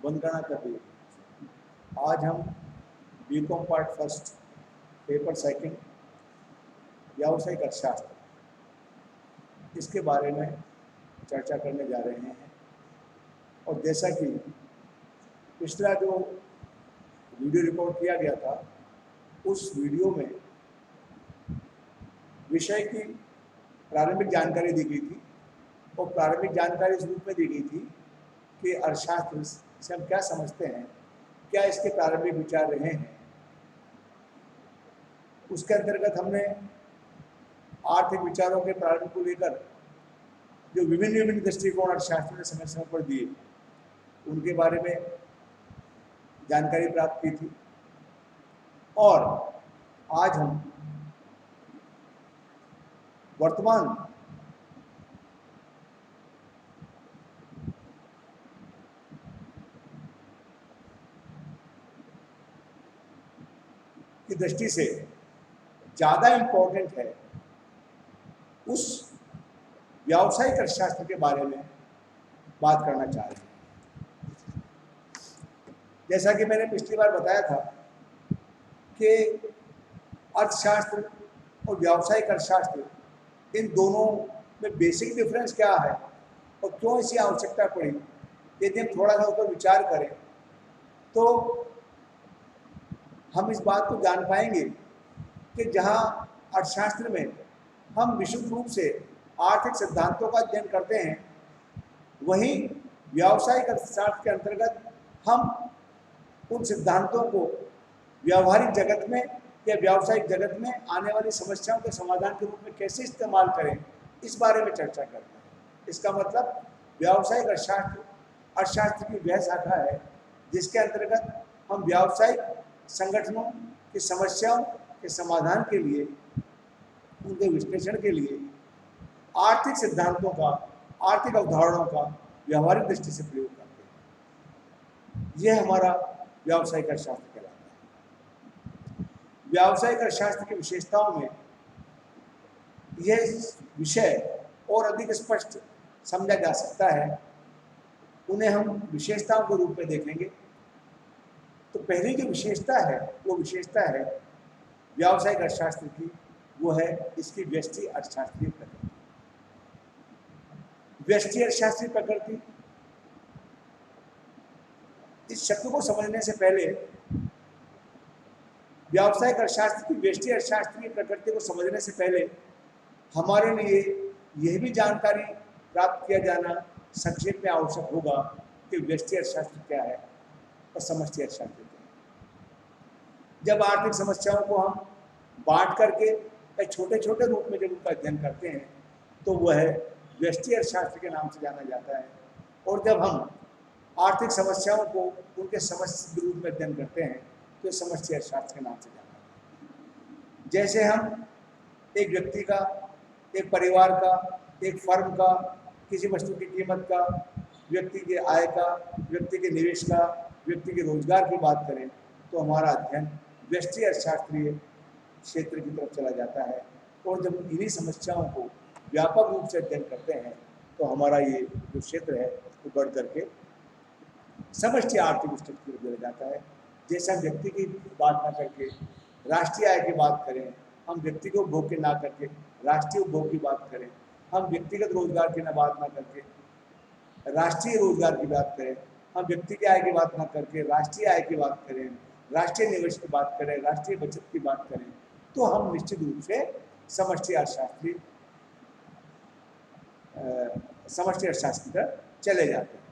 वंदना कपूर। आज हम BCom part first paper second व्यावसायिक अर्थशास्त्र इसके बारे में चर्चा करने जा रहे हैं। और जैसा कि पिछला जो वीडियो रिकॉर्ड किया गया था उस वीडियो में विषय की प्रारंभिक जानकारी दी गई थी और प्रारंभिक जानकारी इस रूप में दी गई थी कि अर्थशास्त्र से हम क्या समझते हैं, क्या इसके प्रारंभिक विचार रहे हैं। उसके अंतर्गत हमने आर्थिक विचारों के प्रारंभ को लेकर जो विभिन्न दृष्टिकोण अर्थशास्त्र ने समय समय पर दिए उनके बारे में जानकारी प्राप्त की थी। और आज हम वर्तमान की दृष्टि से ज़्यादा इम्पोर्टेंट है उस व्यावसायिक अर्थशास्त्र के बारे में बात करना चाह रहे हैं। जैसा कि मैंने पिछली बार बताया था कि अर्थशास्त्र और व्यावसायिक अर्थशास्त्र इन दोनों में बेसिक डिफरेंस क्या है और क्यों इसकी आवश्यकता पड़ी, यदि हम थोड़ा सा ऊपर विचार करें तो हम इस बात को जान पाएंगे कि जहाँ अर्थशास्त्र में हम विशुद्ध रूप से आर्थिक सिद्धांतों का अध्ययन करते हैं, वहीं व्यावसायिक अर्थशास्त्र के अंतर्गत हम उन सिद्धांतों को व्यावहारिक जगत में या व्यावसायिक जगत में आने वाली समस्याओं के समाधान के रूप में कैसे इस्तेमाल करें, इस बारे में चर्चा करते हैं। इसका मतलब व्यावसायिक अर्थशास्त्र की वह शाखा है जिसके अंतर्गत हम व्यावसायिक संगठनों की समस्याओं के समाधान के लिए, उनके विश्लेषण के लिए आर्थिक सिद्धांतों का, आर्थिक अवधारणाओं का व्यावहारिक दृष्टि से प्रयोग करते हैं। यह हमारा व्यावसायिक अर्थशास्त्र कहलाता है। व्यावसायिक अर्थशास्त्र की विशेषताओं में यह विषय और अधिक स्पष्ट समझा जा सकता है। उन्हें हम विशेषताओं के रूप में देखेंगे। तो पहली जो विशेषता है वो विशेषता है व्यावसायिक अर्थशास्त्र की, वो है इसकी व्यष्टि अर्थशास्त्रीय प्रकृति। व्यष्टि अर्थशास्त्रीय प्रकृति, इस शब्द को समझने से पहले व्यावसायिक अर्थशास्त्र की व्यष्टि अर्थशास्त्रीय प्रकृति को समझने से पहले हमारे लिए यह भी जानकारी प्राप्त किया जाना संक्षेप में आवश्यक होगा कि व्यष्टि अर्थशास्त्र क्या है और समष्टि अर्थशास्त्र क्या है। जब आर्थिक समस्याओं को हम बांट करके एक छोटे छोटे रूप में जब उनका अध्ययन करते हैं तो वह व्यष्टि अर्थशास्त्र के नाम से जाना जाता है। और जब हम आर्थिक समस्याओं को उनके समष्टि रूप में अध्ययन करते हैं तो समष्टि अर्थशास्त्र के नाम से जाना जाता है। जैसे हम एक व्यक्ति का, एक परिवार का, एक फर्म का, किसी वस्तु की कीमत का, व्यक्ति के आय का, व्यक्ति के निवेश का, व्यक्ति के रोजगार की बात करें तो हमारा अध्ययन व्यष्टि अर्थशास्त्रीय क्षेत्र की तरफ चला जाता है। और जब इन्हीं समस्याओं को व्यापक रूप से अध्ययन करते हैं तो हमारा ये जो क्षेत्र है वो बढ़ करके समष्टि आर्थिक स्थिति की तरफ चला जाता है। जैसे हम व्यक्ति की बात ना करके राष्ट्रीय आय की बात करें, हम व्यक्ति को उपभोग के ना करके राष्ट्रीय उपभोग की बात करें, हम व्यक्तिगत रोजगार की बात ना करके राष्ट्रीय रोजगार की बात करें, हम व्यक्ति की आय की बात ना करके राष्ट्रीय आय की बात करें, राष्ट्रीय निवेश की बात करें, राष्ट्रीय बचत की बात करें, तो हम निश्चित रूप से समष्टि अर्थशास्त्र की तरफ चले जाते हैं।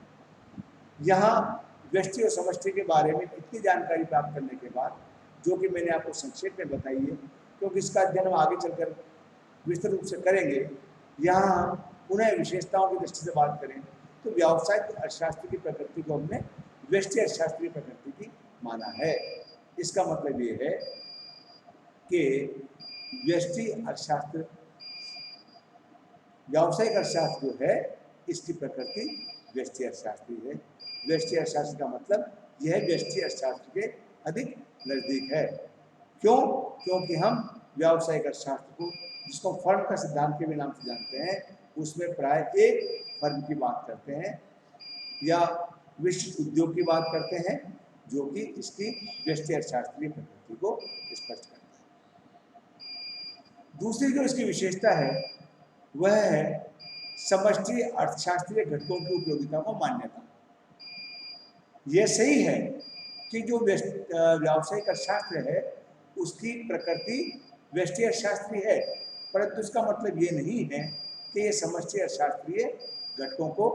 यहाँ व्यष्टि और समष्टि के बारे में इतनी जानकारी प्राप्त करने के बाद, जो कि मैंने आपको संक्षेप में बताई है, क्योंकि इसका अध्ययन हम आगे चलकर विस्तृत रूप से करेंगे, यहाँ हम पुनः विशेषताओं की दृष्टि से बात करें तो व्यावसायिक अर्थशास्त्र की प्रकृति को हमने व्यष्टि अर्थशास्त्रीय प्रकृति की माना है। इसका मतलब ये है कि व्यष्टि अर्थशास्त्र, व्यावसायिक अर्थशास्त्र जो है इसकी प्रकृति व्यष्टि अर्थशास्त्री है। व्यष्टि अर्थशास्त्र का मतलब यह व्यष्टि अर्थशास्त्र के अधिक नजदीक है। क्यों? क्योंकि हम व्यावसायिक अर्थशास्त्र को, जिसको फर्म का सिद्धांत के भी नाम से जानते हैं, उसमें प्राय एक फर्म की बात करते हैं या विशिष्ट उद्योग की बात करते हैं जो कि इसकी व्यष्टि अर्थशास्त्रीय प्रकृति को स्पष्ट करता है। दूसरी जो इसकी विशेषता है वह है समष्टि अर्थशास्त्रीय घटकों की उपयोगिता को मान्यता। यह सही है कि जो व्यावसायिक अर्थशास्त्र है उसकी प्रकृति व्यष्टि अर्थशास्त्री है, परंतु इसका मतलब ये नहीं है कि ये समष्टि अर्थशास्त्रीय घटकों को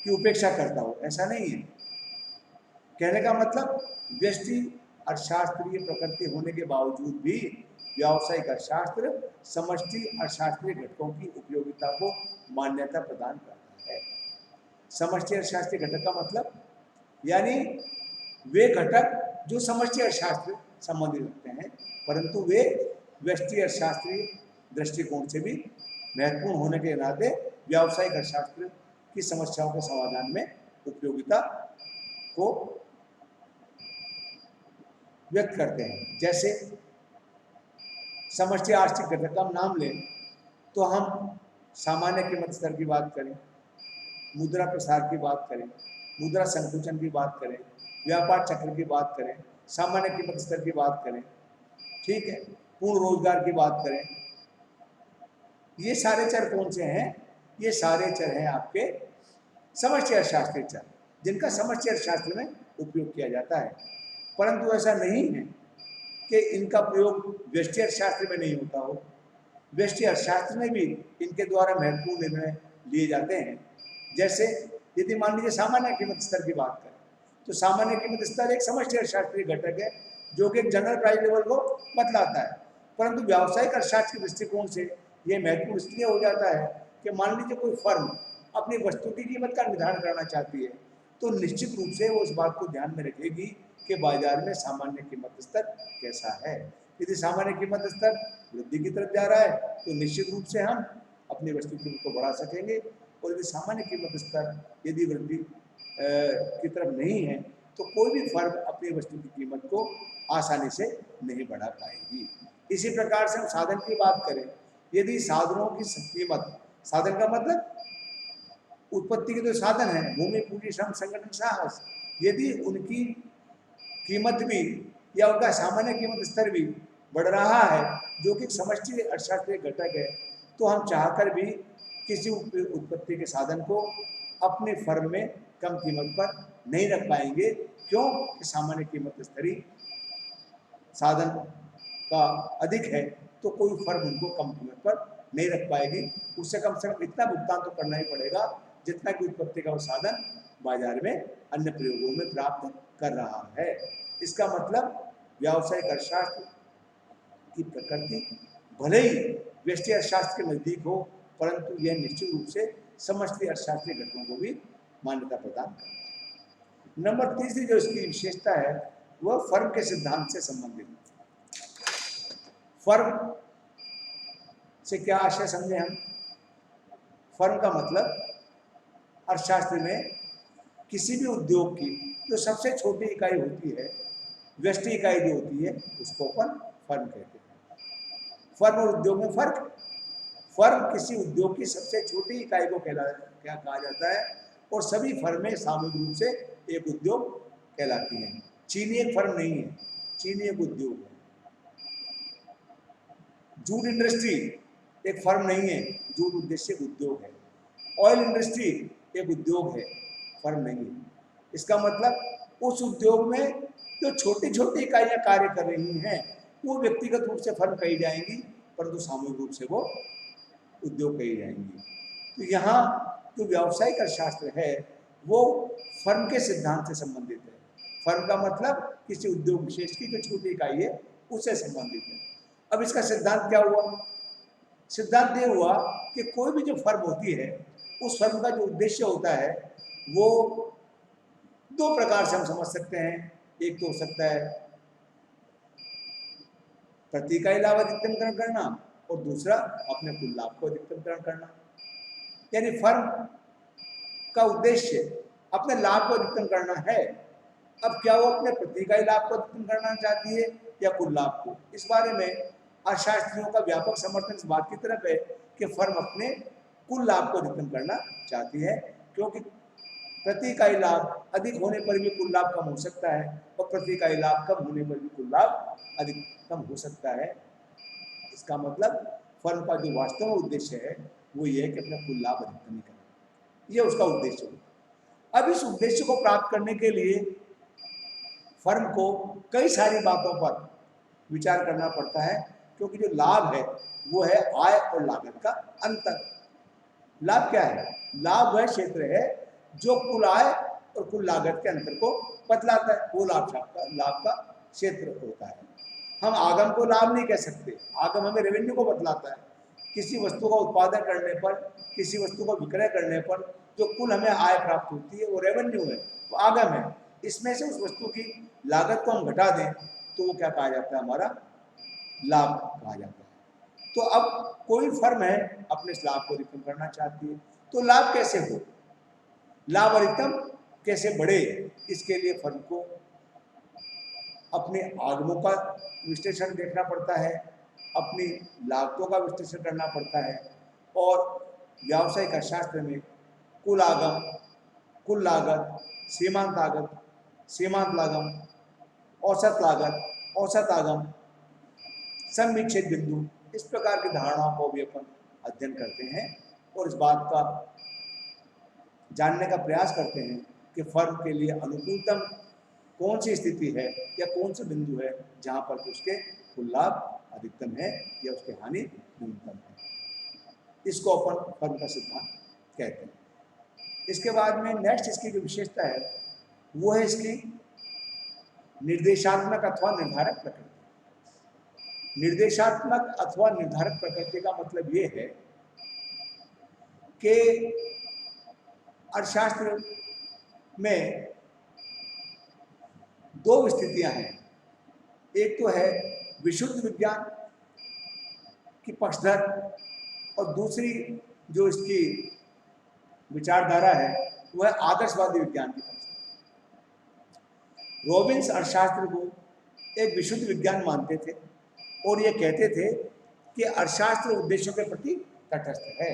की उपेक्षा करता हो, ऐसा नहीं है। कहने का मतलब व्यष्टि अर्थशास्त्रीय प्रकृति होने के बावजूद भी व्यावसायिक अर्थशास्त्र समष्टि अर्थशास्त्रीय घटकों की उपयोगिता को मान्यता प्रदान करता है। समष्टि अर्थशास्त्रीय घटक का मतलब यानी वे घटक जो समष्टि अर्थशास्त्र संबंधित रखते हैं परंतु वे व्यष्टि अर्थशास्त्रीय दृष्टिकोण से भी महत्वपूर्ण होने के नाते व्यावसायिक अर्थशास्त्र की समस्याओं के समाधान में उपयोगिता को व्यक्त करते हैं। जैसे समष्टि आर्थिक घटक का हम नाम लें तो हम सामान्य कीमत स्तर की बात करें, मुद्रा प्रसार की बात करें, मुद्रा संकुचन की बात करें, व्यापार चक्र की बात करें, सामान्य कीमत स्तर की बात करें, ठीक है, पूर्ण रोजगार की बात करें। ये सारे चर कौन से हैं? ये सारे चर हैं आपके समष्टि अर्थशास्त्रीय चर जिनका समष्टि अर्थशास्त्र में उपयोग किया जाता है। परंतु ऐसा नहीं है कि इनका प्रयोग व्यष्टि अर्थशास्त्र में नहीं होता हो। व्यष्टि अर्थशास्त्र में भी इनके द्वारा महत्वपूर्ण निर्णय लिए जाते हैं। जैसे यदि मान लीजिए सामान्य कीमत स्तर की बात करें तो सामान्य कीमत स्तर एक समष्टि अर्थशास्त्रीय घटक है जो कि एक जनरल प्राइस लेवल को बतलाता है, परंतु व्यावसायिक अर्थशास्त्र के दृष्टिकोण से यह महत्वपूर्ण इसलिए हो जाता है कि मान लीजिए कोई फर्म अपनी वस्तु की कीमत का निर्धारण करना चाहती है तो निश्चित रूप से वो इस बात को ध्यान में रखेगी कि बाजार में सामान्य कीमत स्तर कैसा है। यदि सामान्य कीमत स्तर वृद्धि की तरफ जा रहा है तो निश्चित रूप से हम अपनी वस्तु की कीमत को बढ़ा सकेंगे, और यदि सामान्य कीमत स्तर यदि वृद्धि की तरफ नहीं है तो कोई भी फर्म अपनी वस्तु की कीमत को आसानी से नहीं बढ़ा पाएगी। इसी प्रकार से हम साधन की बात करें, यदि साधनों की कीमत, साधन का मतलब उत्पत्ति के जो साधन है भूमि पूंजी श्रम संगठन साहस, यदि उनकी कीमत भी या उनका सामान्य कीमत स्तर भी बढ़ रहा है जो कि समष्टि अर्थशास्त्रीय घटक है, तो हम चाहकर भी किसी उत्पत्ति के साधन को अपने फर्म में कम कीमत पर नहीं रख पाएंगे। क्यों? कि सामान्य कीमत स्तरीय साधन का अधिक है तो कोई फर्म उनको कम कीमत पर नहीं रख पाएगी। उससे कम से कम इतना भुगतान तो करना ही पड़ेगा जितना कि उत्पत्ति का वो साधन बाजार में अन्य प्रयोगों में प्राप्त कर रहा है। इसका मतलब व्यावसायिक अर्थशास्त्र की प्रकृति भले ही व्यष्टि अर्थशास्त्र के नजदीक हो परंतु यह निश्चित रूप से समष्टि अर्थशास्त्रीय घटकों को भी मान्यता प्रदान करता है। नंबर तीसरी जो इसकी विशेषता है वह फर्म के सिद्धांत से संबंधित है। फर्म से क्या आशय समझे हम? फर्म का मतलब अर्थशास्त्र में किसी भी उद्योग की जो सबसे छोटी इकाई होती है, व्यष्टि इकाई जो होती है, उसको अपन फर्म कहते हैं। फर्म और उद्योग में फर्क, फर्म किसी उद्योग की सबसे छोटी इकाई को क्या कहा जाता है, और सभी फर्में सामूहिक रूप से एक उद्योग कहलाती हैं। चीनी एक फर्म नहीं है, चीनी एक उद्योग है। जूट इंडस्ट्री एक फर्म नहीं है, जूट उद्देश्य उद्योग है। ऑयल इंडस्ट्री एक उद्योग है, फर्म नहीं है। इसका मतलब उस उद्योग में जो छोटी छोटी इकाइयां कार्य कर रही हैं वो व्यक्तिगत रूप से फर्म कही जाएंगी, परंतु सामूहिक रूप से वो उद्योग कही जाएंगी। तो यहाँ जो व्यावसायिक अर्थशास्त्र है वो फर्म के सिद्धांत से संबंधित है। फर्म का मतलब किसी उद्योग विशेष की जो छोटी इकाई है उससे संबंधित है। अब इसका सिद्धांत क्या हुआ? सिद्धांत ये हुआ कि कोई भी जो फर्म होती है उस फर्म का जो उद्देश्य होता है वो दो प्रकार से हम समझ सकते हैं। एक तो हो सकता है प्रति इकाई लाभ अधिकतमकरण करना और दूसरा अपने कुल लाभ को अधिकतमकरण करना। यानी फर्म का उद्देश्य अपने लाभ को अधिकतम करना है। अब क्या वो अपने प्रति इकाई लाभ को अधिकतम करना चाहती है या कुल लाभ को? इस बारे में अर्थशास्त्रियों का व्यापक समर्थन इस बात की तरफ है कि फर्म अपने कुल लाभ को अधिकतम करना चाहती है, क्योंकि प्रति इकाई लाभ अधिक होने पर भी कुल लाभ कम हो सकता है और प्रति इकाई लाभ कम होने पर भी कुल लाभ अधिक कम हो सकता है। इसका मतलब फर्म का जो वास्तव में उद्देश्य है वो ये है कि अपना कुल लाभ अधिकतम करें, ये उसका उद्देश्य है। अब इस उद्देश्य को प्राप्त करने के लिए फर्म को कई सारी बातों पर विचार करना पड़ता है, क्योंकि जो लाभ है वो है आय और लागत का अंतर। लाभ क्या है? लाभ वह क्षेत्र है जो कुल आय और कुल लागत के अंतर को बतलाता है, वो लाभ का क्षेत्र होता है। हम आगम को लाभ नहीं कह सकते, आगम हमें रेवेन्यू को बतलाता है। किसी वस्तु का उत्पादन करने पर, किसी वस्तु का विक्रय करने पर जो कुल हमें आय प्राप्त होती है वो रेवेन्यू है, वो आगम है। इसमें से उस वस्तु की लागत को हम घटा दें तो वो क्या कहा जाता है? हमारा लाभ कहा जाता है। तो अब कोई फर्म है अपने इस लाभ को अधिकतम करना चाहती है, तो लाभ कैसे हो, लाभ अधिकतम कैसे बढ़े, इसके लिए फर्म को अपने आगमों का विश्लेषण देखना पड़ता है, अपनी लागतों का विश्लेषण करना पड़ता है और व्यावसायिक अर्थशास्त्र में कुल आगम, कुल लागत, सीमांत लागत, सीमांत लागत, औसत आगम, सम-विच्छेद बिंदु, इस प्रकार की धारणाओं को भी अपन अध्ययन करते हैं और इस बात का जानने का प्रयास करते हैं कि फर्म के लिए अनुकूलतम कौन सी स्थिति है या कौन सा बिंदु है जहां पर उसके कुल लाभ अधिकतम है या उसकी हानि न्यूनतम है। इसको अपन फर्म का सिद्धांत कहते हैं। इसके बाद में नेक्स्ट इसकी जो विशेषता है वो है इसकी निर्देशात्मक अथवा निर्धारक प्रकृति। निर्देशात्मक अथवा निर्धारक प्रकृति का मतलब ये है कि अर्थशास्त्र में दो स्थितियां हैं। एक तो है विशुद्ध विज्ञान की पक्षधर और दूसरी जो इसकी विचारधारा है वह है आदर्शवादी विज्ञान की पक्षधर। रॉबिन्स अर्थशास्त्र को एक विशुद्ध विज्ञान मानते थे और ये कहते थे कि अर्थशास्त्र उद्देश्यों के प्रति तटस्थ है,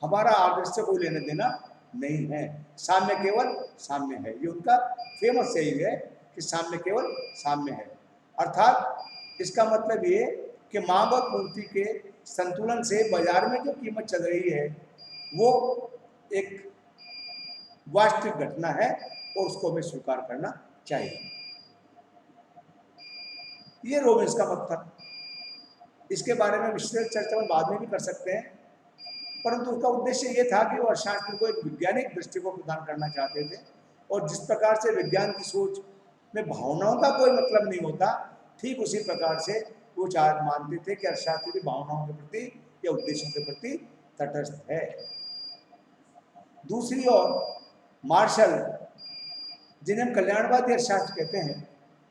हमारा आदर्श से कोई लेना देना नहीं है, साम्य केवल साम्य है। ये उनका फेमस सही है कि साम्य केवल साम्य है। अर्थात इसका मतलब ये कि मांग और पूर्ति के संतुलन से बाजार में जो कीमत चल रही है वो एक वास्तविक घटना है और उसको हमें स्वीकार करना चाहिए। ये रॉबिन्स का मत था। इसके बारे में विस्तृत चर्चा हम बाद में भी कर सकते हैं, परंतु उसका उद्देश्य ये था कि वो अर्थशास्त्र को एक वैज्ञानिक दृष्टिकोण प्रदान करना चाहते थे और जिस प्रकार से विज्ञान की सोच में भावनाओं का कोई मतलब नहीं होता, ठीक उसी प्रकार से वो मानते थे कि अर्थशास्त्र भी भावनाओं के प्रति या उद्देश्यों के प्रति तटस्थ है। दूसरी ओर मार्शल, जिन्हें हम कल्याणवादी अर्थशास्त्र कहते हैं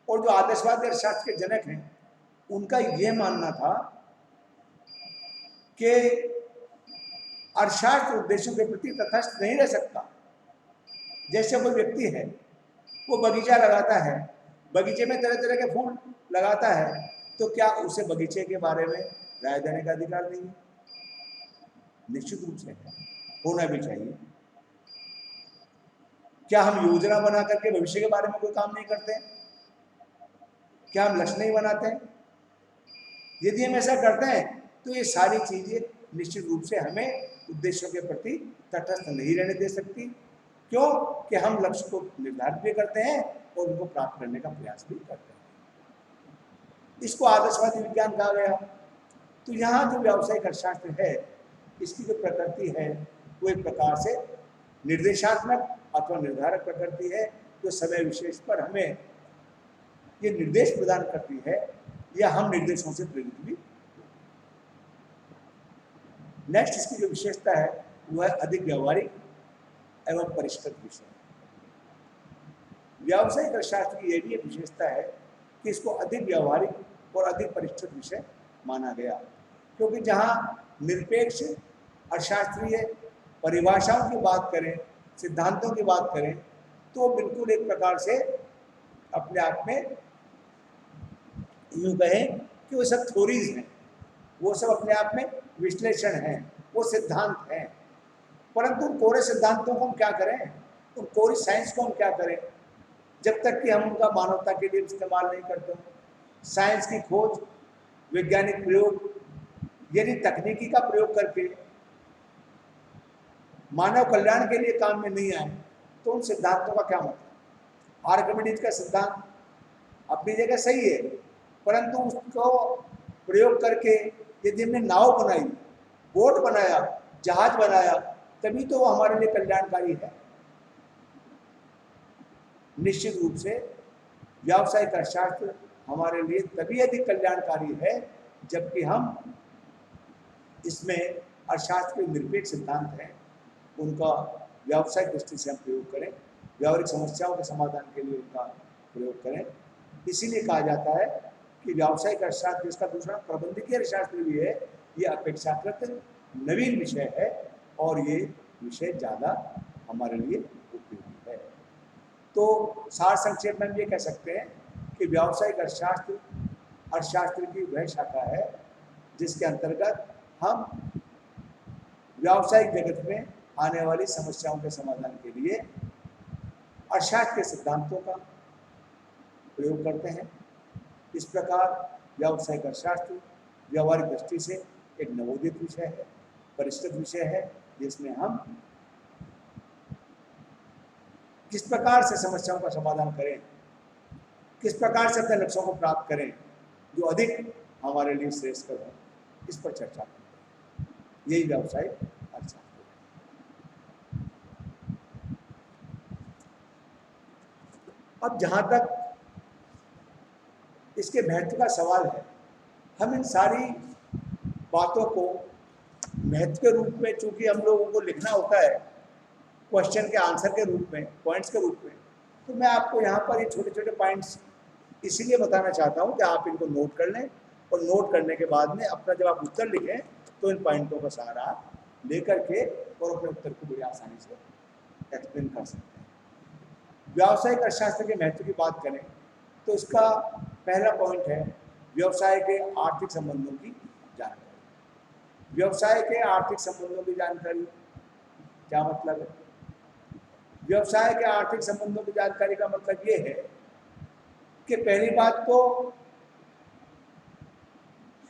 और जो आदर्शवादी अर्थशास्त्र के जनक हैं, उनका यह मानना था कि अर्थशास्त्र उद्देश्यों के प्रति तटस्थ नहीं रह सकता। जैसे कोई व्यक्ति है वो बगीचा लगाता है, बगीचे में तरह तरह के फूल लगाता है, तो क्या उसे बगीचे के बारे में राय देने का अधिकार नहीं है? निश्चित रूप से है, होना भी चाहिए। क्या हम योजना बना करके भविष्य के बारे में कोई काम नहीं करते? क्या हम लक्ष्य नहीं बनाते हैं? यदि हम ऐसा करते हैं तो ये सारी चीजें निश्चित रूप से हमें उद्देश्यों के प्रति तटस्थ नहीं रहने दे सकती। क्यों? कि हम लक्ष्य को निर्धारित भी करते हैं और उनको प्राप्त करने का प्रयास भी करते हैं। इसको आदर्शवादी विज्ञान कहा गया। तो यहाँ जो व्यावसायिक अर्थशास्त्र है, इसकी जो प्रकृति है वो एक प्रकार से निर्देशात्मक अथवा निर्धारक प्रकृति है, जो समय विशेष पर हमें ये निर्देश प्रदान करती है या हम निर्देशों से प्रेरित भी। नेक्स्ट इसकी जो विशेषता है वह है अधिक व्यावहारिक एवं परिष्कृत विषय। व्यावसायिक अर्थशास्त्र की यह भी एक विशेषता है कि इसको अधिक व्यावहारिक और अधिक परिष्कृत विषय माना गया, क्योंकि जहां निरपेक्ष अर्थशास्त्रीय परिभाषाओं की बात करें, सिद्धांतों की बात करें, तो बिल्कुल एक प्रकार से अपने आप में यूं कहें कि वो सब थ्योरीज हैं, वो सब अपने आप में विश्लेषण हैं, वो सिद्धांत हैं। परंतु कोरे सिद्धांतों को हम क्या करें, तो कोई साइंस को हम क्या करें जब तक कि हम उनका मानवता के लिए इस्तेमाल नहीं करते। साइंस की खोज, वैज्ञानिक प्रयोग यदि तकनीकी का प्रयोग करके मानव कल्याण के लिए काम में नहीं आए तो उन सिद्धांतों का क्या मतलब। आर्किमिडीज का सिद्धांत अपनी जगह सही है, परंतु उसको प्रयोग करके यदि हमने नाव बनाई, बोट बनाया, जहाज बनाया, तभी तो वो हमारे लिए कल्याणकारी है। निश्चित रूप से व्यावसायिक अर्थशास्त्र हमारे लिए तभी अधिक कल्याणकारी है जबकि हम इसमें अर्थशास्त्र के निरपेक्ष सिद्धांत हैं उनका व्यावसायिक दृष्टि से हम प्रयोग करें, व्यावहारिक समस्याओं के समाधान के लिए उनका प्रयोग करें। इसीलिए कहा जाता है कि व्यावसायिक अर्थशास्त्र, जिसका दूसरा प्रबंधकीय अर्थशास्त्र भी है, ये अपेक्षाकृत नवीन विषय है और ये विषय ज़्यादा हमारे लिए उपयोगी है। तो सार संक्षेप में हम ये कह सकते हैं कि व्यावसायिक अर्थशास्त्र अर्थशास्त्र की वह शाखा है जिसके अंतर्गत हम व्यावसायिक जगत में आने वाली समस्याओं के समाधान के लिए अर्थशास्त्र के सिद्धांतों का प्रयोग करते हैं। इस प्रकार व्यावसायिक अर्थशास्त्र व्यावहारिक दृष्टि से एक नवोदित विषय है, परिष्कृत विषय है, जिसमें हम किस प्रकार से समस्याओं का समाधान करें, किस प्रकार से अपने लक्ष्यों को प्राप्त करें जो अधिक हमारे लिए श्रेष्ठकर हो, इस पर चर्चा करते हैं। यही व्यावसायिक अर्थशास्त्र है। अब जहाँ तक इसके महत्व का सवाल है, हम इन सारी बातों को महत्व के रूप में, चूंकि हम लोगों को लिखना होता है क्वेश्चन के आंसर के रूप में, पॉइंट्स के रूप में, तो मैं आपको यहाँ पर ये छोटे छोटे पॉइंट्स इसीलिए बताना चाहता हूँ कि आप इनको नोट कर लें और नोट करने के बाद में अपना जब आप उत्तर लिखें तो इन पॉइंटों का सहारा लेकर के और अपने उत्तर को बड़ी आसानी से एक्सप्लेन कर सकते हैं। व्यावसायिक अर्थशास्त्र के महत्व की बात करें तो इसका पहला पॉइंट है व्यवसाय के आर्थिक संबंधों की जानकारी। व्यवसाय के आर्थिक संबंधों की जानकारी क्या मतलब है? व्यवसाय के आर्थिक संबंधों की जानकारी का मतलब ये है कि पहली बात तो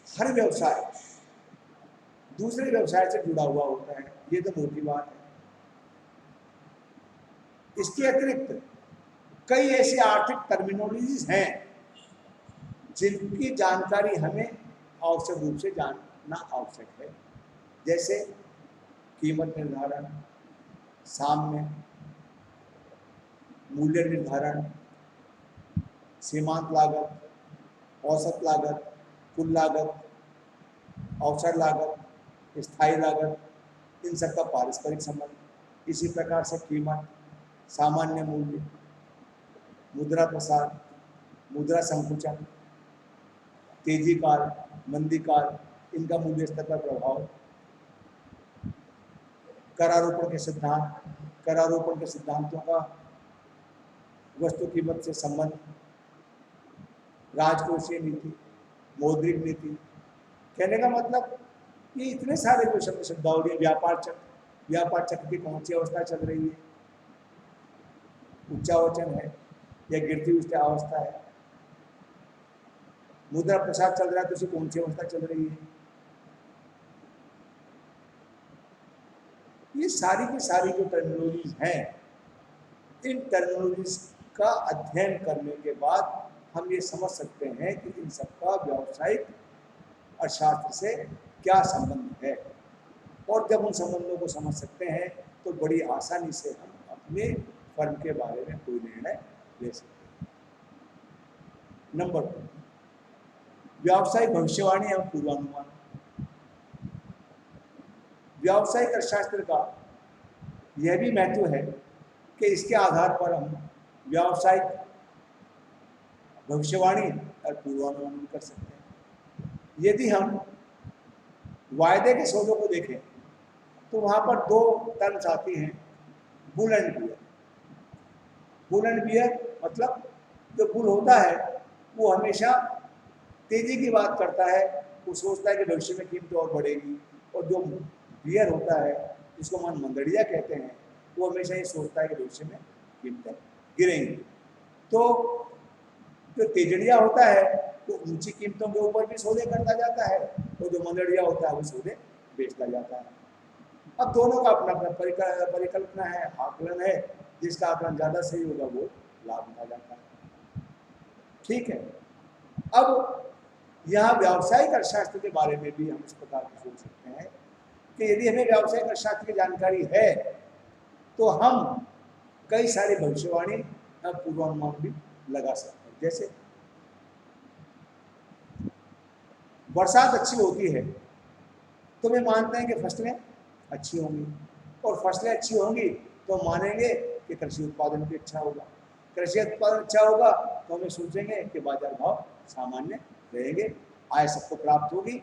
हर व्यवसाय दूसरे व्यवसाय से जुड़ा हुआ होता है, ये तो मोटी बात है। इसके अतिरिक्त कई ऐसी आर्थिक टर्मिनोलॉजीज हैं जिनकी जानकारी हमें आवश्यक रूप से जानना आवश्यक है, जैसे कीमत निर्धारण, साम्य, मूल्य निर्धारण, सीमांत लागत, औसत लागत, कुल लागत, अवसर लागत, स्थायी लागत, इन सब का पारस्परिक संबंध। इसी प्रकार से कीमत, सामान्य मूल्य, मुद्रा प्रसार, मुद्रा संकुचन, तेजी काल, मंदी काल, इनका मूल्य स्तर पर प्रभाव, करारोपण के सिद्धांत, करारोपण के सिद्धांतों का वस्तु कीमत से संबंध, राजकोषीय नीति, मौद्रिक नीति। कहने का मतलब ये इतने सारे जो शब्द शब्दावली, व्यापार चक्र की कौन सी अवस्था चल रही है, उच्चावचन है या गिरती हुई अवस्था है, मुद्रा प्रसार चल रहा है तो उसे कौन सी अवस्था चल रही है, ये सारी की सारी जो टर्मिनोलॉजीज हैं, इन टर्मिनोलॉजीज का अध्ययन करने के बाद हम ये समझ सकते हैं कि इन सबका व्यावसायिक अर्थशास्त्र से क्या संबंध है। और जब उन संबंधों को समझ सकते हैं तो बड़ी आसानी से हम अपने फर्म के बारे में कोई निर्णय ले सकते हैं। नंबर 2, व्यावसायिक भविष्यवाणी एवं पूर्वानुमान। व्यावसायिक अर्थशास्त्र का यह भी महत्व है कि इसके आधार पर हम व्यावसायिक भविष्यवाणी और पूर्वानुमान कर सकते हैं। यदि हम वायदे के सौदों को देखें तो वहाँ पर 2 टर्म्स आती हैं, bull and bear. Bull and bear मतलब जो बुल होता है वो हमेशा तेजी की बात करता है, वो सोचता है कि भविष्य में कीमत और बढ़ेगी, और जो बियर होता है जिसको हम मंदड़िया कहते हैं वो हमेशा ये सोचता है कि भविष्य में कीमतें गिरेंगी। तो जो तेजड़िया होता है वो ऊंची कीमतों के ऊपर भी सौदे करता जाता है, और जो मंदड़िया होता है वो सौदे बेचता जाता है। अब दोनों का अपना अपना परिकल्पना है, आकलन है, जिसका आकलन ज्यादा सही होगा वो लाभ उठा जाता है। ठीक है, अब यहाँ व्यावसायिक अर्थशास्त्र के बारे में भी हम इस प्रकार की सोच सकते हैं कि यदि हमें व्यावसायिक अर्थशास्त्र की जानकारी है तो हम कई सारी भविष्यवाणी या पूर्वानुमान भी लगा सकते हैं। जैसे बरसात अच्छी होती है तो वे मानते हैं कि फसलें अच्छी होंगी, और फसलें अच्छी होंगी तो मानेंगे कि कृषि उत्पादन भी अच्छा होगा। कृषि उत्पादन अच्छा होगा तो हमें सोचेंगे कि बाजार भाव सामान्य रहेंगे, आय सबको प्राप्त होगी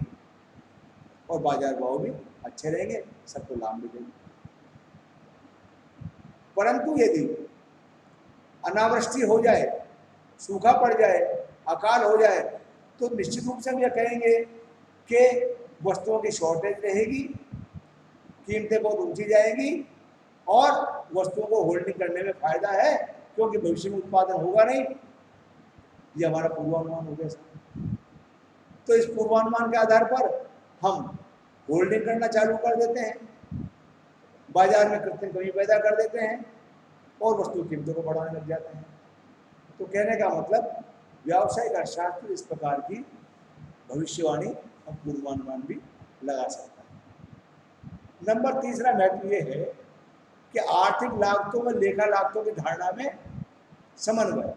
और बाजार भाव भी अच्छे रहेंगे, सबको लाभ मिलेगा। परंतु यदि अनावृष्टि हो जाए, सूखा पड़ जाए, अकाल हो जाए, तो निश्चित रूप से हम यह कहेंगे कि वस्तुओं की शॉर्टेज रहेगी, कीमतें बहुत ऊंची जाएंगी और वस्तुओं को होल्डिंग करने में फायदा है क्योंकि भविष्य में उत्पादन होगा नहीं। ये हमारा पूर्वानुमान हो गया। तो इस पूर्वानुमान के आधार पर हम होल्डिंग करना चालू कर देते हैं, बाजार में कृत्रिम कमी पैदा कर देते हैं और वस्तु कीमतों को बढ़ाने लग जाते हैं। तो कहने का मतलब व्यावसायिक अर्थशास्त्र इस प्रकार की भविष्यवाणी और पूर्वानुमान भी लगा सकता है। नंबर तीसरा महत्व ये है कि आर्थिक लागतों में लेखा लागतों की धारणा में समन्वय।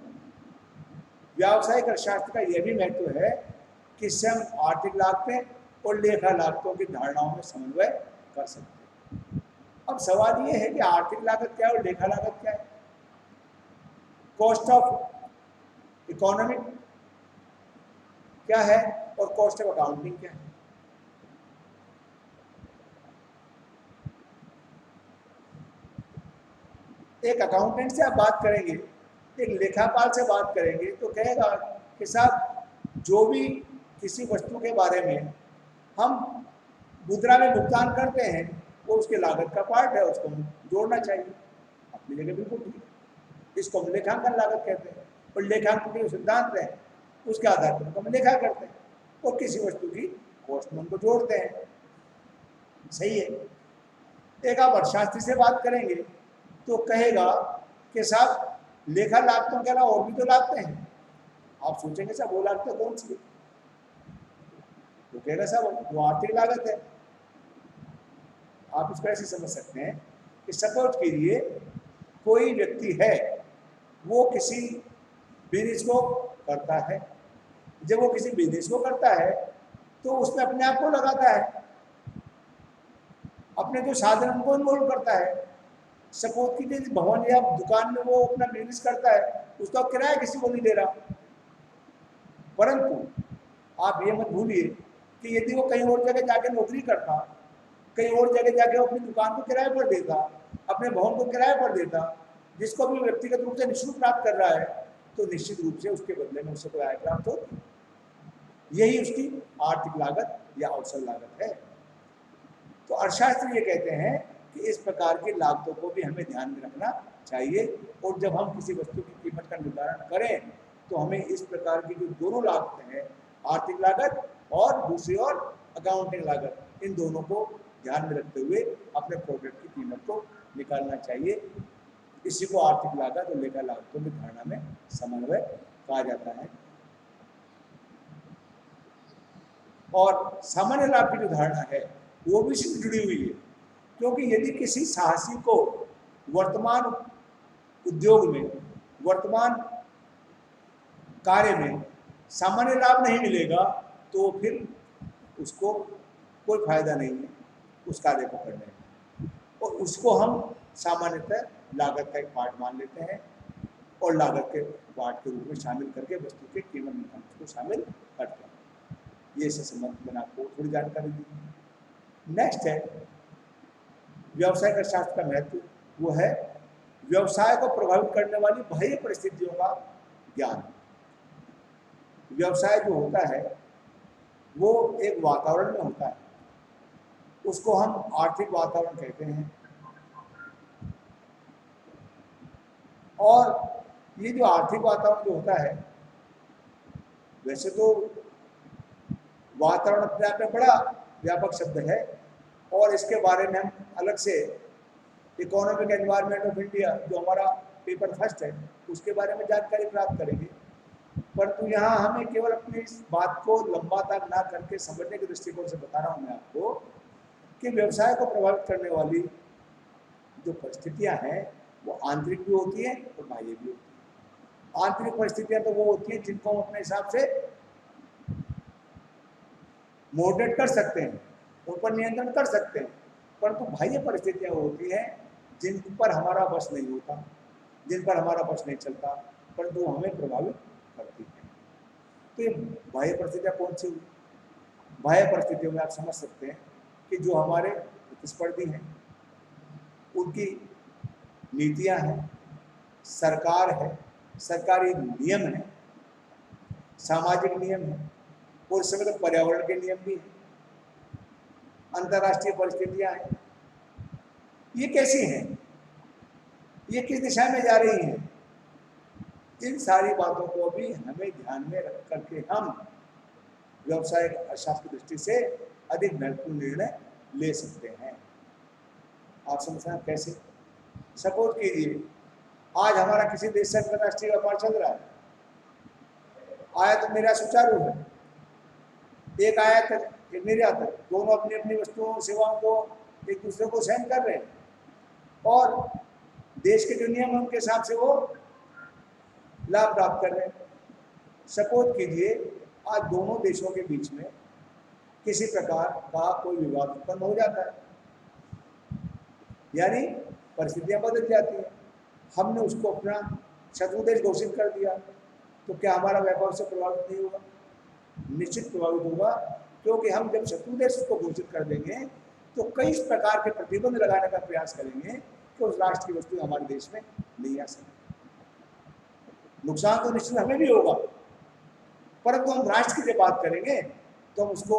व्यावसायिक अर्थशास्त्र का यह भी महत्व है कि इससे हम आर्थिक लागतें और लेखा लागतों की धारणाओं में समन्वय कर सकते हैं। अब सवाल यह है कि आर्थिक लागत क्या है और लेखा लागत क्या है। कॉस्ट ऑफ इकोनॉमिक क्या है और कॉस्ट ऑफ अकाउंटिंग क्या है। एक अकाउंटेंट से आप बात करेंगे, एक लेखापाल से बात करेंगे तो कहेगा कि साहब जो भी किसी वस्तु के बारे में हम मुद्रा में भुगतान करते हैं वो उसके लागत का पार्ट है, उसको जोड़ना चाहिए। अपनी जगह बिल्कुल ठीक है, इसको हम लेखांकन लागत कहते हैं और लेखांकन के सिद्धांत हैं उसके आधार पर हम लेखा करते हैं और किसी वस्तु की कॉस्ट में उनको जोड़ते हैं। सही है। एक आप अर्थशास्त्री से बात करेंगे तो कहेगा कि साहब लेखा लागतों के अलावा और भी तो लागतें हैं। आप सोचेंगे साहब वो लागतें कौन सी है, तो कहेगा साहब वो आर्थिक लागत है। आप इसको ऐसे समझ सकते हैं कि सपोज कीजिए कोई व्यक्ति है वो किसी बिजनेस को करता है, जब वो किसी बिजनेस को करता है तो उसमें अपने आप को लगाता है, अपने जो साधन उनको इन्वॉल्व करता है। सपोज कीजिए भवन या दुकान में वो अपना बिजनेस करता है, उसका किराया किसी को नहीं दे रहा। परंतु आप ये मत भूलिए कि यदि वो कहीं और जगह जाके नौकरी करता, कहीं और जगह जाके अपनी दुकान को किराए पर देता, अपने भवन को किराए पर देता, जिसको भी व्यक्तिगत रूप से निःशुल्क प्राप्त कर रहा है, तो निश्चित रूप से उसके बदले में उससे कोई आय प्राप्त होती। यही उसकी आर्थिक लागत या अवसर लागत है। तो अर्थशास्त्री ये कहते हैं कि इस प्रकार की लागतों को भी हमें ध्यान में रखना चाहिए, और जब हम किसी वस्तु की कीमत का निर्धारण करें तो हमें इस प्रकार की जो दोनों लागतें हैं, आर्थिक लागत और दूसरी ओर अकाउंटिंग लागत, इन दोनों को ध्यान में रखते हुए अपने प्रोडक्ट की कीमत को निकालना चाहिए। इसी को आर्थिक लागत और लेखा लागतों की धारणा में समन्वय कहा जाता है। और सामान्य लाभ की जो धारणा है वो भी इससे जुड़ी हुई है, क्योंकि यदि किसी साहसी को वर्तमान उद्योग में, वर्तमान कार्य में सामान्य लाभ नहीं मिलेगा तो फिर उसको कोई फायदा नहीं है उस कार्य को करने में, और उसको हम सामान्यतः लागत का एक पार्ट मान लेते हैं और लागत के पार्ट के रूप में शामिल करके वस्तु के कीमत निर्धारण को शामिल करते हैं। ये इससे संबंधित मैंने आपको थोड़ी जानकारी दी। नेक्स्ट है व्यवसाय अर्थशास्त्र का महत्व, वो है व्यवसाय को प्रभावित करने वाली बाह्य परिस्थितियों का ज्ञान। व्यवसाय जो होता है वो एक वातावरण में होता है, उसको हम आर्थिक वातावरण कहते हैं। और ये जो आर्थिक वातावरण जो होता है, वैसे तो वातावरण अपने आप में बड़ा व्यापक शब्द है और इसके बारे में हम अलग से इकोनॉमिक एनवायरनमेंट ऑफ इंडिया जो हमारा पेपर फर्स्ट है उसके बारे में जानकारी प्राप्त करेंगे। परंतु यहाँ हमें केवल अपनी इस बात को लंबा तक ना करके समझने के दृष्टिकोण से बता रहा हूँ मैं आपको कि व्यवसाय को प्रभावित करने वाली जो परिस्थितियाँ हैं वो आंतरिक भी होती हैं और बाह्य भी होती हैं। आंतरिक परिस्थितियाँ तो वो होती हैं जिनको हम अपने हिसाब से मॉडरेट कर सकते हैं, उन पर नियंत्रण कर सकते हैं, परंतु बाह्य परिस्थितियाँ होती हैं जिन पर हमारा बस नहीं होता, जिन पर हमारा बस नहीं चलता, परंतु हमें प्रभावित करती है। तो ये बाह्य परिस्थितियाँ कौन सी हुई? बाह्य परिस्थितियों में आप समझ सकते हैं कि जो हमारे प्रतिस्पर्धी हैं उनकी नीतियाँ हैं, सरकार है, सरकारी नियम है, सामाजिक नियम है और इस समय तो पर्यावरण के नियम भी हैं, अंतर्राष्ट्रीय परिस्थितियाँ हैं। ये कैसी हैं? ये किस दिशा में जा रही हैं? इन सारी बातों को भी हमें ध्यान में रख करके हम व्यावसायिक अर्थशास्त्र की दृष्टि से अधिक महत्वपूर्ण निर्णय ले सकते हैं। आप समझ रहे हैं कैसे? सपोज कीजिए आज हमारा किसी देश से अंतर्राष्ट्रीय व्यापार चल रहा है, आयात निर्यात सुचारू है, एक आयात एक निर्यात है, दोनों अपनी अपनी वस्तुओं सेवाओं को एक दूसरे को सहन कर रहे हैं और देश के जो नियम है उनके हिसाब से वो लाभ प्राप्त कर रहे हैं। सपोज कीजिए आज दोनों देशों के बीच में किसी प्रकार का कोई विवाद उत्पन्न हो जाता है, यानी परिस्थितियां बदल जाती हैं, हमने उसको अपना शत्रु देश घोषित कर दिया, तो क्या हमारा व्यापार से प्रभावित नहीं होगा? निश्चित प्रभावित होगा, क्योंकि हम जब शत्रु देश को घोषित कर देंगे तो कई इस प्रकार के प्रतिबंध लगाने का प्रयास करेंगे कि उस राष्ट्र की वस्तु हमारे देश में नहीं आ सके। नुकसान तो निश्चित हमें भी होगा, परंतु हम राष्ट्र की जब बात करेंगे तो हम उसको,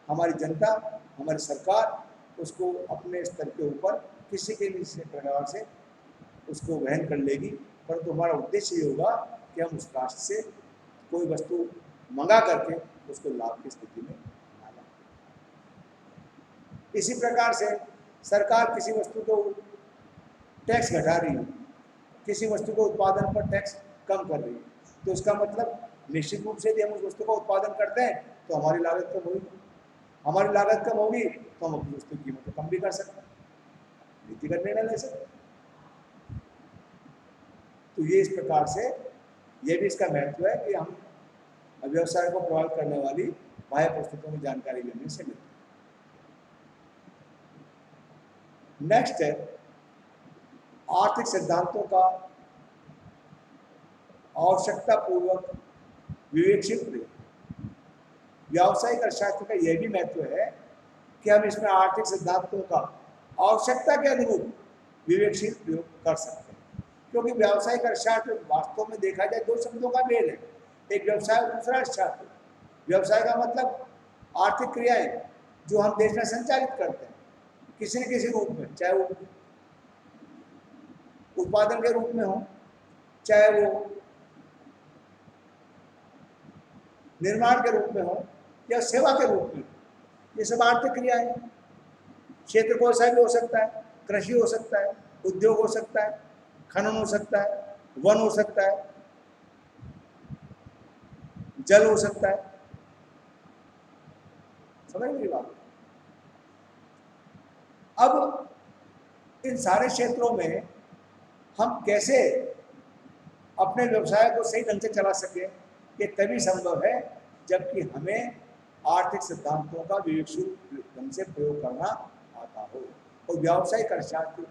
हमारी जनता, हमारी सरकार उसको अपने स्तर के ऊपर किसी के भी प्रकार से उसको वहन कर लेगी, परंतु हमारा उद्देश्य ये होगा कि हम उस राष्ट्र से कोई वस्तु मंगा करके उसको लाभ की स्थिति में लाना। इसी प्रकार से सरकार किसी वस्तु को टैक्स घटा रही है, किसी वस्तु को उत्पादन पर टैक्स कम कर रही है, तो इसका मतलब निश्चित रूप से यदि हम उस वस्तु का उत्पादन करते हैं तो हमारी लागत कम होगी, हमारी लागत कम होगी तो हम अपनी वस्तु की कीमत कम भी कर सकते हैं, नीतिगत निर्णय ले सकते हैं। तो ये इस प्रकार से ये भी इसका महत्व है कि हम व्यवसाय को प्रभावित करने वाली बाह्य परिस्थितियों की जानकारी लेने से मिलती है। नेक्स्ट है आर्थिक सिद्धांतों का आवश्यकता पूर्वक विवेकशील प्रयोग। व्यावसायिक अर्थशास्त्र का यह भी महत्व है कि हम इसमें आर्थिक सिद्धांतों का आवश्यकता के अनुरूप विवेकशील प्रयोग कर सकते हैं, क्योंकि व्यावसायिक अर्थशास्त्र वास्तव में देखा जाए दो शब्दों का मेल है, एक व्यवसाय और दूसरा अर्थशास्त्र। व्यवसाय का मतलब आर्थिक क्रियाएं जो हम देश में संचालित करते हैं किसी न किसी रूप में, चाहे वो उत्पादन के रूप में हो, चाहे वो निर्माण के रूप में हो या सेवा के रूप में, ये सब आर्थिक क्रियाएं। क्षेत्र कोई सा भी हो सकता है, कृषि हो सकता है, उद्योग हो सकता है, खनन हो सकता है, वन हो सकता है, जल हो सकता है। समझ मेरी बात? अब इन सारे क्षेत्रों में हम कैसे अपने व्यवसाय को सही ढंग से चला सके, ये तभी संभव है जबकि हमें आर्थिक सिद्धांतों का विवेकशील ढंग से प्रयोग करना आता हो। और व्यावसायिक अर्थशास्त्र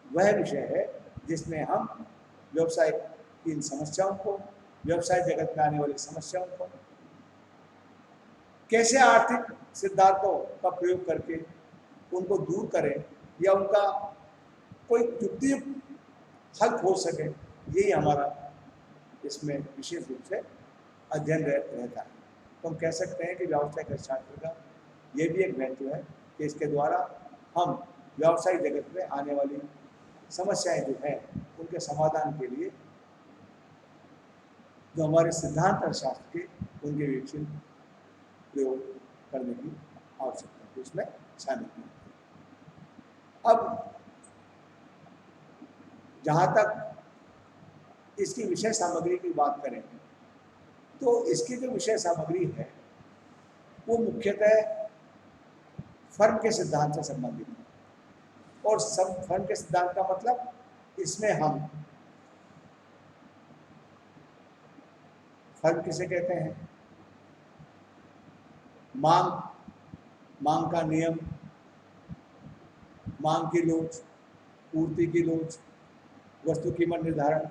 वह विषय है जिसमें हम व्यवसाय की इन समस्याओं को, व्यवसाय जगत में आने वाली समस्याओं को कैसे आर्थिक सिद्धांतों का प्रयोग करके उनको दूर करें या उनका कोई युक्तियुक्त हल हो सके, यही हमारा इसमें विशेष रूप से अध्ययन रहता है। तो हम कह सकते हैं कि व्यावसायिक अर्थशास्त्र का ये भी एक महत्व है कि इसके द्वारा हम व्यावसायिक जगत में आने वाली समस्याएं जो है उनके समाधान के लिए जो हमारे सिद्धांत अर्थशास्त्र के उनके विवेकशील प्रयोग करने की आवश्यकता है, उसमें शामिल की। अब जहाँ तक इसकी विषय सामग्री की बात करें तो इसकी जो विषय सामग्री है वो मुख्यतः फर्म के सिद्धांत से संबंधित है। और सब फर्म के सिद्धांत का मतलब इसमें हम फर्म किसे कहते हैं, मांग का नियम, मांग की लोच, पूर्ति की लोच, वस्तु कीमत निर्धारण,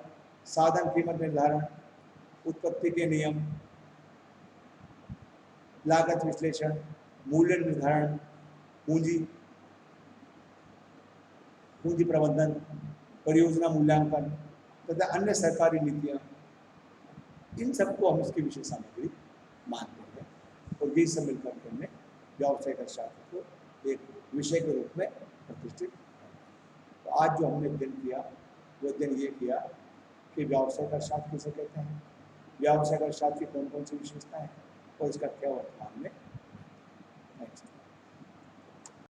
साधन कीमत निर्धारण, उत्पत्ति के नियम, लागत विश्लेषण, मूल्य निर्धारण, पूंजी प्रबंधन, परियोजना मूल्यांकन तथा अन्य सरकारी नीतियां, इन सबको हम इसकी विषय सामग्री मानते हैं। और यही सब मिलकर के हमने व्यावसायिक अर्थशास्त्र को एक विषय के रूप में प्रतिष्ठित। तो आज जो हमने दिन किया वो दिन ये किया कि व्यावसायिक अर्थशास्त्र किसे कहते हैं, व्यावसायिक अर्थशास्त्र की कौन कौन सी विशेषताएं हैं और इसका क्या वर्तमान में नेक्स्ट